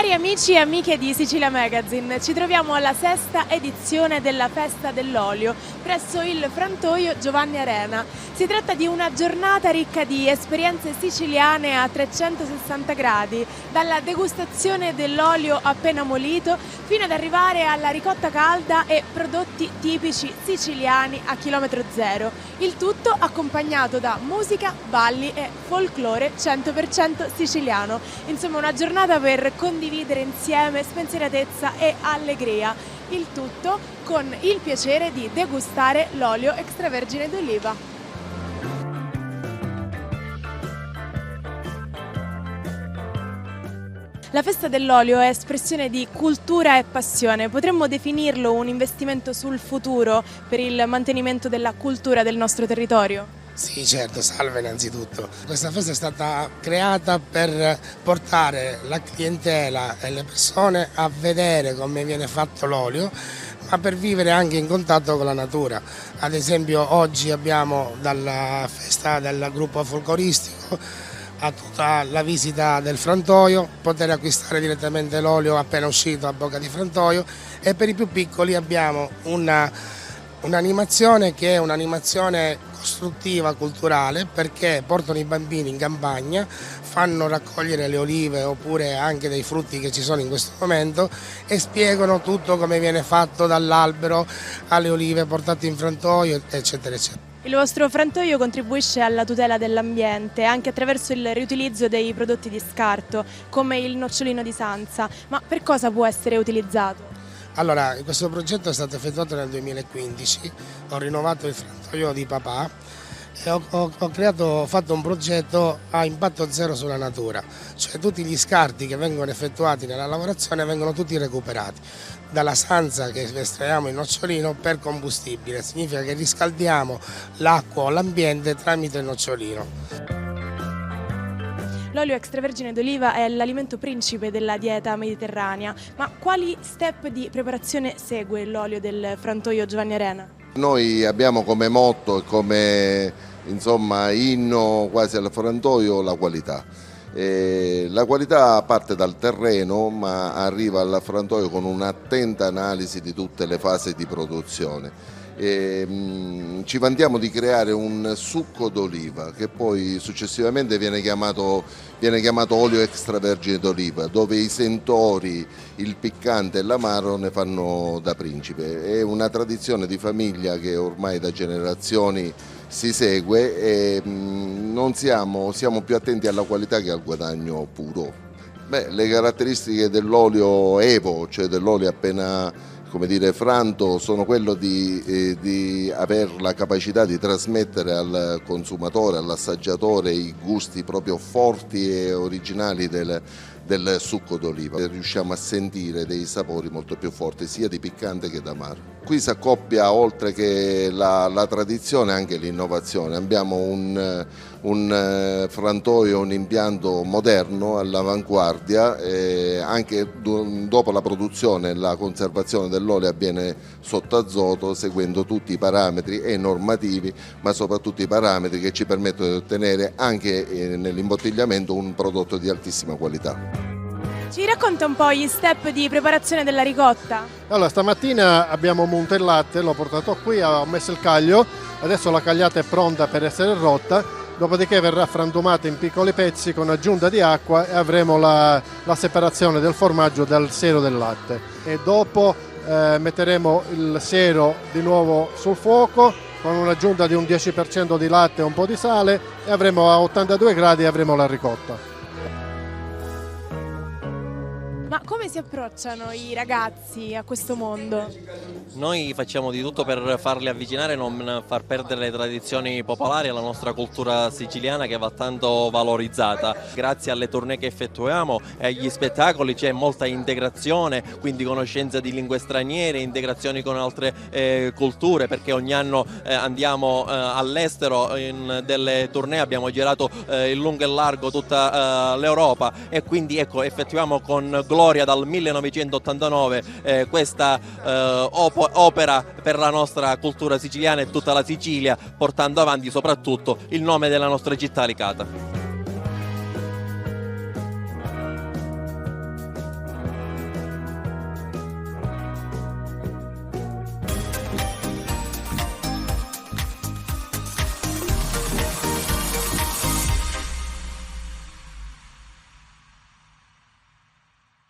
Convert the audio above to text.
Cari amici e amiche di Sicilia Magazine, ci troviamo alla sesta edizione della Festa dell'Olio presso il frantoio Giovanni Arena. Si tratta di una giornata ricca di esperienze siciliane a 360 gradi, dalla degustazione dell'olio appena molito fino ad arrivare alla ricotta calda e prodotti tipici siciliani a chilometro zero. Il tutto accompagnato da musica, balli e folklore 100% siciliano. Insomma, una giornata per condividere insieme spensieratezza e allegria. Il tutto con il piacere di degustare l'olio extravergine d'oliva. La festa dell'olio è espressione di cultura e passione. Potremmo definirlo un investimento sul futuro per il mantenimento della cultura del nostro territorio? Sì, certo, salve innanzitutto. Questa festa è stata creata per portare la clientela e le persone a vedere come viene fatto l'olio, ma per vivere anche in contatto con la natura. Ad esempio oggi abbiamo dalla festa del gruppo folcloristico a tutta la visita del frantoio, poter acquistare direttamente l'olio appena uscito a bocca di frantoio, e per i più piccoli abbiamo un'animazione che è un'animazione costruttiva, culturale, perché portano i bambini in campagna, fanno raccogliere le olive oppure anche dei frutti che ci sono in questo momento e spiegano tutto come viene fatto dall'albero alle olive portate in frantoio, eccetera eccetera. Il vostro frantoio contribuisce alla tutela dell'ambiente anche attraverso il riutilizzo dei prodotti di scarto, come il nocciolino di Sanza. Ma per cosa può essere utilizzato? Allora, questo progetto è stato effettuato nel 2015, ho rinnovato il frantoio di papà e ho fatto un progetto a impatto zero sulla natura, cioè tutti gli scarti che vengono effettuati nella lavorazione vengono tutti recuperati. Dalla sanza che estraiamo il nocciolino per combustibile, significa che riscaldiamo l'acqua o l'ambiente tramite il nocciolino. L'olio extravergine d'oliva è l'alimento principe della dieta mediterranea, ma quali step di preparazione segue l'olio del frantoio Giovanni Arena? Noi abbiamo come motto e come inno quasi al frantoio la qualità. La qualità parte dal terreno ma arriva al frantoio con un'attenta analisi di tutte le fasi di produzione. Ci vantiamo di creare un succo d'oliva che poi successivamente viene chiamato olio extravergine d'oliva, dove i sentori, il piccante e l'amaro ne fanno da principe. È una tradizione di famiglia che ormai da generazioni si segue e siamo più attenti alla qualità che al guadagno puro. Le caratteristiche dell'olio Evo, cioè dell'olio appena franto, sono quello di avere la capacità di trasmettere al consumatore, all'assaggiatore i gusti proprio forti e originali del succo d'oliva. Riusciamo a sentire dei sapori molto più forti sia di piccante che d'amaro. Qui si accoppia oltre che la tradizione anche l'innovazione. Abbiamo un frantoio, un impianto moderno all'avanguardia, anche dopo la produzione e la conservazione dell'olio avviene sotto azoto seguendo tutti i parametri e normativi, ma soprattutto i parametri che ci permettono di ottenere anche nell'imbottigliamento un prodotto di altissima qualità. Ci racconta un po' gli step di preparazione della ricotta? Allora, stamattina abbiamo munto il latte, l'ho portato qui, ho messo il caglio, adesso la cagliata è pronta per essere rotta, dopodiché verrà frantumata in piccoli pezzi con aggiunta di acqua e avremo la separazione del formaggio dal siero del latte. E dopo metteremo il siero di nuovo sul fuoco con un'aggiunta di un 10% di latte e un po' di sale e avremo a 82 gradi avremo la ricotta. Ma come si approcciano i ragazzi a questo mondo? Noi facciamo di tutto per farli avvicinare e non far perdere le tradizioni popolari e la nostra cultura siciliana che va tanto valorizzata. Grazie alle tournée che effettuiamo e agli spettacoli c'è molta integrazione, quindi conoscenza di lingue straniere, integrazioni con altre culture, perché ogni anno andiamo all'estero in delle tournée, abbiamo girato in lungo e largo tutta l'Europa e quindi effettuiamo con gloria dal 1989 questa opera per la nostra cultura siciliana e tutta la Sicilia, portando avanti soprattutto il nome della nostra città Licata.